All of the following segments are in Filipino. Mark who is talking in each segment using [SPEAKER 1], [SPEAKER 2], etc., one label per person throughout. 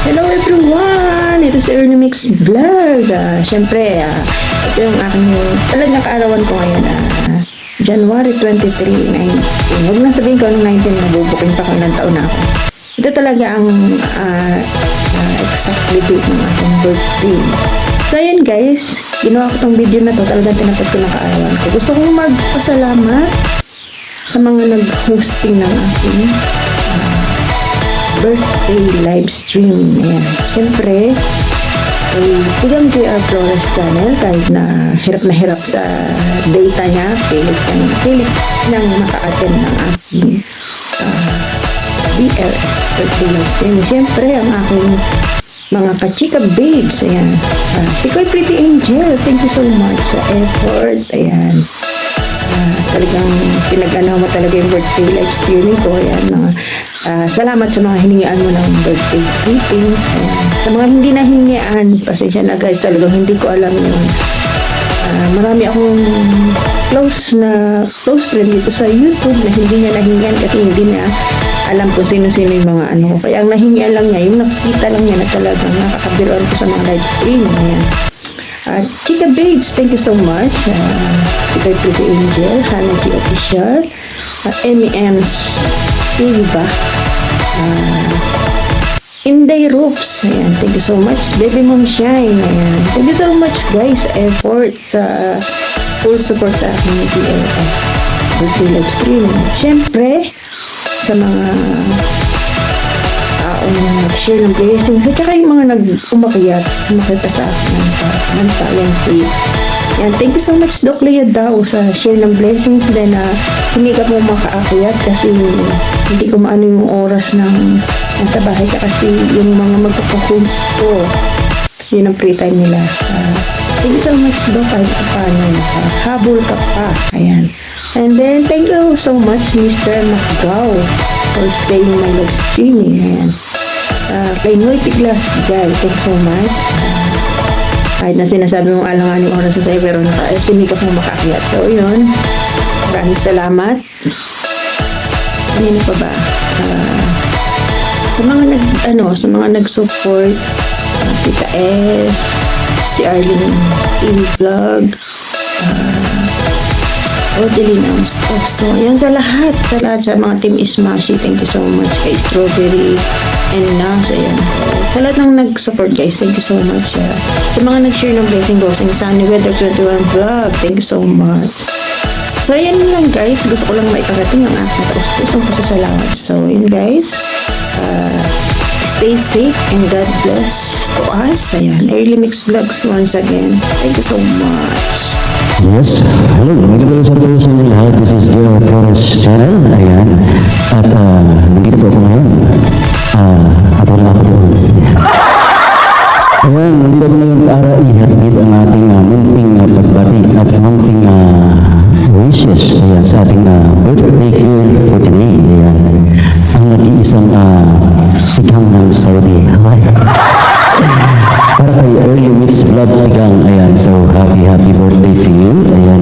[SPEAKER 1] Hello everyone! Ito si Ernie Mix Vlog. Siyempre, ito yung aking talagang kaarawan ko ngayon. January 23, 19. Huwag na sabihin ko anong 19, mabubuking pa kung ilang taon na ako. Ito talaga ang exactly date ng aking birthday. So ayan guys, ginawa ko tong video na to, talagang tinapad ko ng kaarawan ko. Gusto kong magpasalamat sa mga nag-hosting ng aking birthday live stream. Ayan. Siyempre, Tigang JR Flores channel, kahit na hirap sa data niya, pilit nang maka-attend ng aking BLS birthday live stream. Siyempre, ang aking mga kachika babes, ayan. Sikoy Pretty Angel, thank you so much sa effort. Ayan. Talagang pinag-ano mo talaga yung birthday live streaming ko. Ayan, salamat sa mga hiningian mo ng birthday greeting. Ayan. Sa mga hindi nahingian, pasensya na guys, talagang hindi ko alam yun. Marami akong close friend dito sa YouTube na hindi niya nahingian kasi hindi na alam kung sino-sino yung mga ano. Kaya ang nahingian lang niya, yung nakikita lang niya na talagang nakakabiruan ko sa mga live stream. Ayan. Chika Babes, thank you so much. Sikoy Pretty Angel, Hannah G Official, MEM Silva, Inday Roofs, ayan, thank you so much. Baby Mom Shine, ayan. Thank you so much guys sa effort, sa full support sa aking BLS birthday live stream. Siyempre, sa mga nag-share ng blessings at saka yung mga umakyat sa akin ng talent. Yan, thank you so much Doc Lea daw sa share ng blessings. Then hindi ka po makaakyat kasi hindi ko maano yung oras ng nasa bahay ka kasi yung mga magpapakunst ko, yun ang free time nila. Thank you so much Doc, kahit paano habol ka pa. Ayan. And then thank you so much Mr. Macgao for staying my live streaming. Ayan. Kay Noy Piglas, guys, thank you so much. Kahit na sinasabi mong alangan yung oras sa sa'yo, pero naka-estimate ako makakyat. So, yun. Maraming salamat. Ano pa ba? Sa mga nag-support, Tita S, si Arlene TV Vlog, Odeline ang stuff. So, ayan sa lahat sa mga Team Ismashi, thank you so much. Kay Strawberry and Nas, ayan. Sa lahat ng nag-support guys, thank you so much. Sa mga nag-share ng blessing, Sunny Weather 21 Vlog, thank you so much. So, ayan lang guys. Gusto ko lang maiparating ang aking taus-pusong pasasalamat. So, yun guys. Stay safe and God bless to us. Ayan. Early Mix Vlogs once again. Thank you so much.
[SPEAKER 2] Yes, hello, magandang sa po sa inyo lahat. This is JR Flores channel. Ayan. At nandito po ako ngayon. At wala ako doon. Ayan, nandito ako ngayon para ihatid ang ating munting pagbati at munting wishes. Ayan, sa ating birthday girl for today. Ayan, ang nag-iisang ikang ng Saudi. Para kay Early Mix Vlog Tigang. Ayan, so happy birthday to you. Ayan,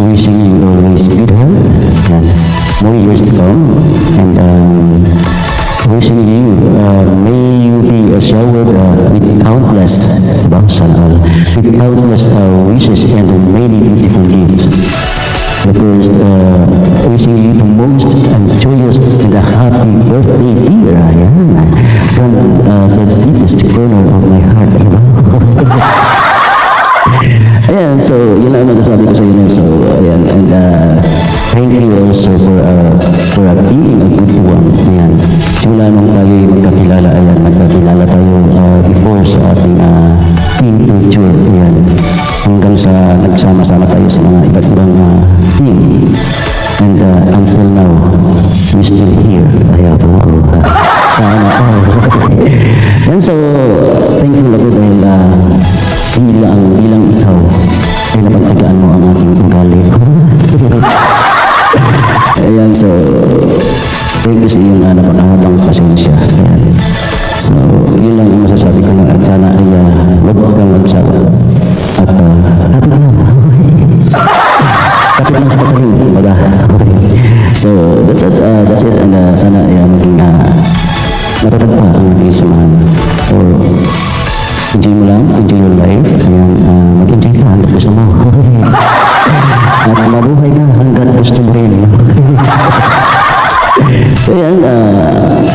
[SPEAKER 2] wishing you always good health and more years to come. And wishing you, may you be showered with countless wishes and many beautiful gifts. The first, wishing you the most joyous and a happy birthday, dear. Ayan, from the deepest corner of my heart. Ayan, so yun lang masasabi ko sa inyo. So, ayan, and thank you also for being a good one. Ayan, simula nung tayo magkakilala, ayan, magkakilala tayo before sa ating team culture. Ayan, hanggang sa nagsama-sama tayo sa mga iba't ibang team. And until now, we're still here. Ayaw po ako. Sana all. And so, thank you Lord dahil bilang ikaw ay napagtsagaan mo ang ating ugali. Ayan, so thank you sa iyong napakahabang pasensya. Ayan. So, yun lang yung masasabi ko lang at sana ay wag kang magsawa. At kapit lang. Kapit lang sa katarin. So, that's it. And sana ay maging matatag pa ang ating samahan.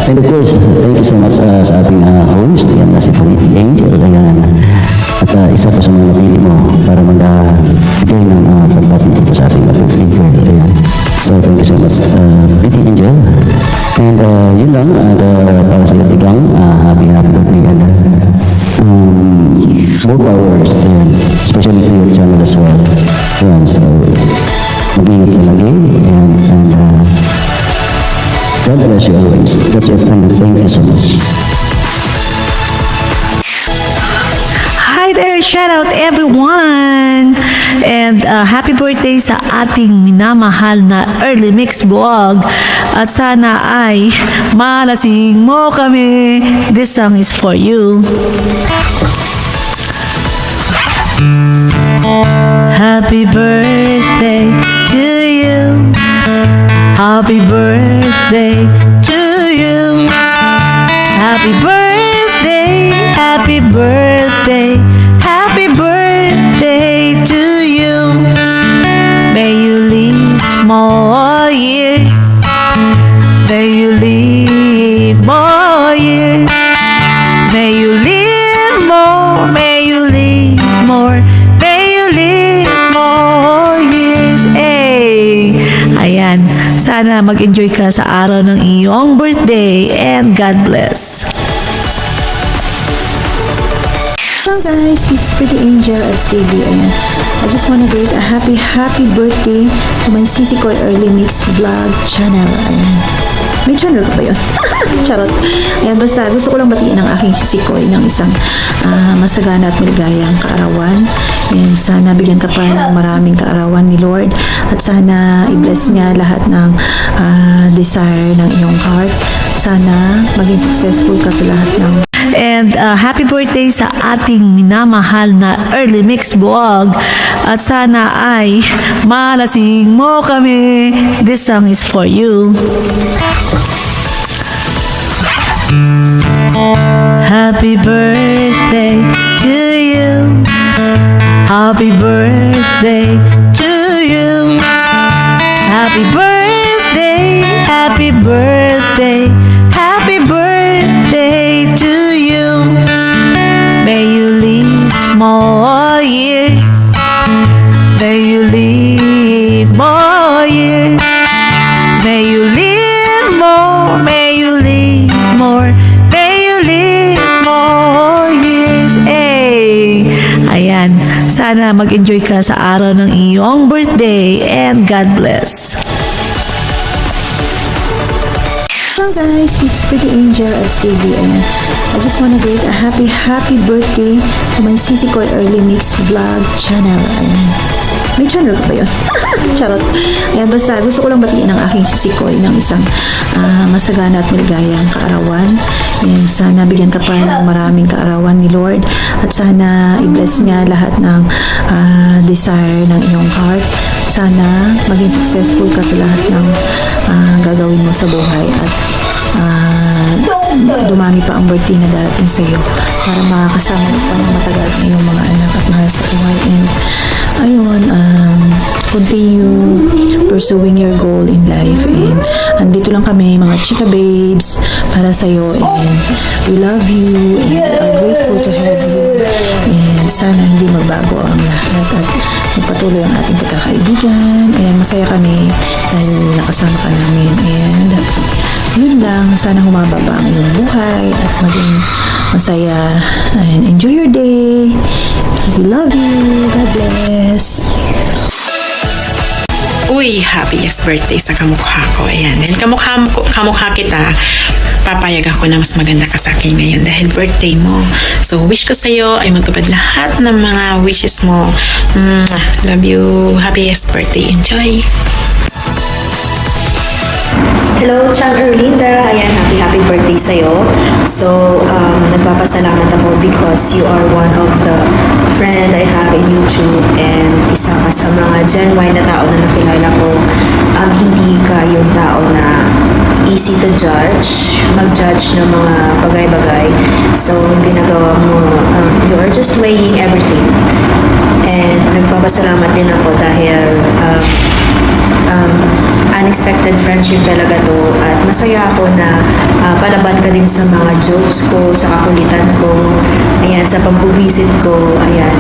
[SPEAKER 2] And of course, thank you so much sa ating host, yan na si Pretty Angel. Ayan. At isa pa sa mga napili mo para mag-bigay ng pagbati dito sa ating Pretty Angel. Ayan. So, thank you so much, Pretty Angel. And yun lang, para sa Tigang, happy birthday and more powers, and especially to your channel as well. Ayan, so, mag-ingat ka lagi, and God bless you always. That's it, and thank you so much.
[SPEAKER 3] Hi there! Shout out everyone! And happy birthday sa ating minamahal na Early Mix Vlog. At sana ay malasing mo kami. This song is for you. Happy birthday to you. Happy birthday to you. Happy birthday, happy birthday, happy birthday to you. May you live more years. May you live more years. May you live more. May you live more. May you live more years. Hey! Ayan. Sana mag-enjoy ka sa araw ng iyong birthday and God bless.
[SPEAKER 1] Hello guys, this is Pretty Angel at Stevie, and I just want to greet a happy birthday to my Sisi Koy Early Mix Vlog channel. Ayan. May channel ko ba yun? Charot. Ayan, basta gusto ko lang batiin ang aking Sisi Koy ng isang masagana at maligayang kaarawan. And sana bigyan ka pa ng maraming kaarawan ni Lord, at sana i-bless niya lahat ng desire ng iyong heart. Sana maging successful ka sa lahat ng
[SPEAKER 3] And happy birthday sa ating minamahal na Early Mix Vlog. At sana ay malasing mo kami. This song is for you. Happy birthday to you. Happy birthday to you. Happy birthday, happy birthday, happy birthday to you. May you live more years. May you live more years. May you live more. May you live more. May you live more years. Hey! Ayan. Sana mag-enjoy ka sa araw ng iyong birthday and God bless.
[SPEAKER 1] Hello guys, this is Pretty Angel at Stevie, and I just want to greet a happy birthday to my Sisi Koy Early Mix Vlog channel. Ayan. May channel ko ba yun? Charot. Ayan, basta gusto ko lang batiin ang aking Sisi Koy ng isang masagana at maligayang kaarawan. And sana bigyan ka pa ng maraming kaarawan ni Lord, at sana i-bless niya lahat ng desire ng iyong heart. Sana maging successful ka sa lahat ng gagawin mo sa buhay, at dumami pa ang birthday na darating sa iyo para makakasama mo pa ng matagal ang iyong mga anak at mahal sa buhay. And ayun, continue pursuing your goal in life, and andito lang kami mga chika babes para sa iyo, and we love you and are grateful to have you, and sana hindi magbago ang lahat at magpatuloy ang ating pagkakaibigan, and masaya kami dahil nakasama ka namin. And yun lang, sana humaba pa ang iyong buhay at maging masaya, and enjoy your day. We love you. God bless.
[SPEAKER 4] Uy, happiest birthday sa kamukha ko. Ayan, dahil kamukha kita, papayag ako na mas maganda ka sa akin ngayon dahil birthday mo. So, wish ko sa'yo ay matupad lahat ng mga wishes mo. Love you. Happiest birthday. Enjoy.
[SPEAKER 5] Hello, Chang Erlinda. Ayan, happy birthday sa'yo. So, nagpapasalamat ako because you are one of the friend I have in YouTube, and isa ka sa mga genuine na tao na nakilala ko. Hindi ka yung tao na easy to judge, mag-judge ng mga bagay-bagay. So, yung ginagawa mo, you are just weighing everything. And nagpapasalamat din ako dahil unexpected friendship talaga to at masaya ako na palaban ka din sa mga jokes ko, sa kakulitan ko, ayan, sa pambubisit ko, ayan.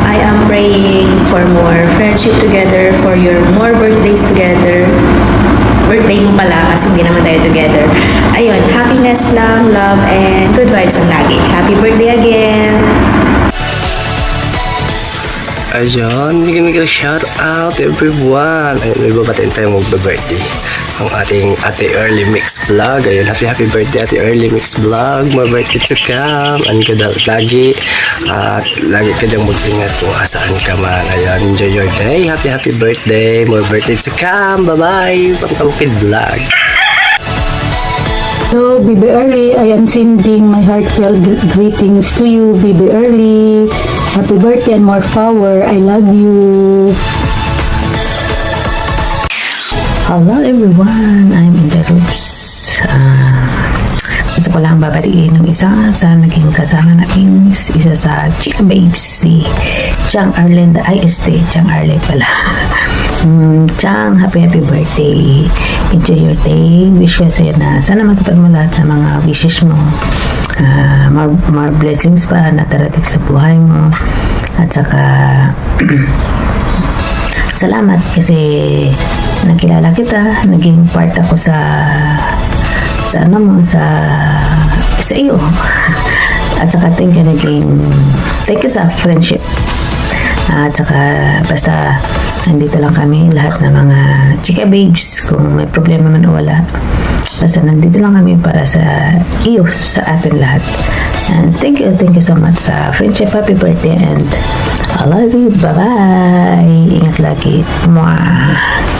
[SPEAKER 5] I am praying for more friendship together, for your more birthdays together. Birthday mo pala kasi hindi naman tayo together. Ayun, happiness lang, love, and good vibes ang lagi. Happy birthday again!
[SPEAKER 6] Ayun, bigyan ko shout out everyone. Ayun, may babatiin tayong magbe-birthday. Ang ating Ate Early Mix Vlog. Ayun, happy birthday Ate Early Mix Vlog. More birthday to come. Ang ganda lagi. At lagi ka diyang mag-ingat kung asaan ka man. Ayun, enjoy your day. Happy birthday. More birthday to come. Bye-bye. Pangkamukid Vlog.
[SPEAKER 7] Hello, Bibi Early. I am sending my heartfelt greetings to you, Bibi Early. Happy birthday and more power. I love you.
[SPEAKER 3] Hello everyone, I'm in the Roots. Gusto ko lang babatiin ng isa sa naging kasama natin, isa sa Chika Babes, si Chang Arlen, IST, Chang Arlen pala. Chang, happy birthday. Enjoy your day. Wish ko sa'yo na sana matupad mo lahat ng mga wishes mo. More blessings pa na darating sa buhay mo. At saka salamat kasi nakilala kita, naging part ako sa iyo. At saka thank you sa friendship. At saka basta nandito lang kami lahat ng mga Chika Babes, kung may problema man o wala, basta nandito lang kami para sa iyo, sa atin lahat. And thank you so much sa friendship. Happy birthday and I love you. Bye bye. Ingat lagi. Mwah.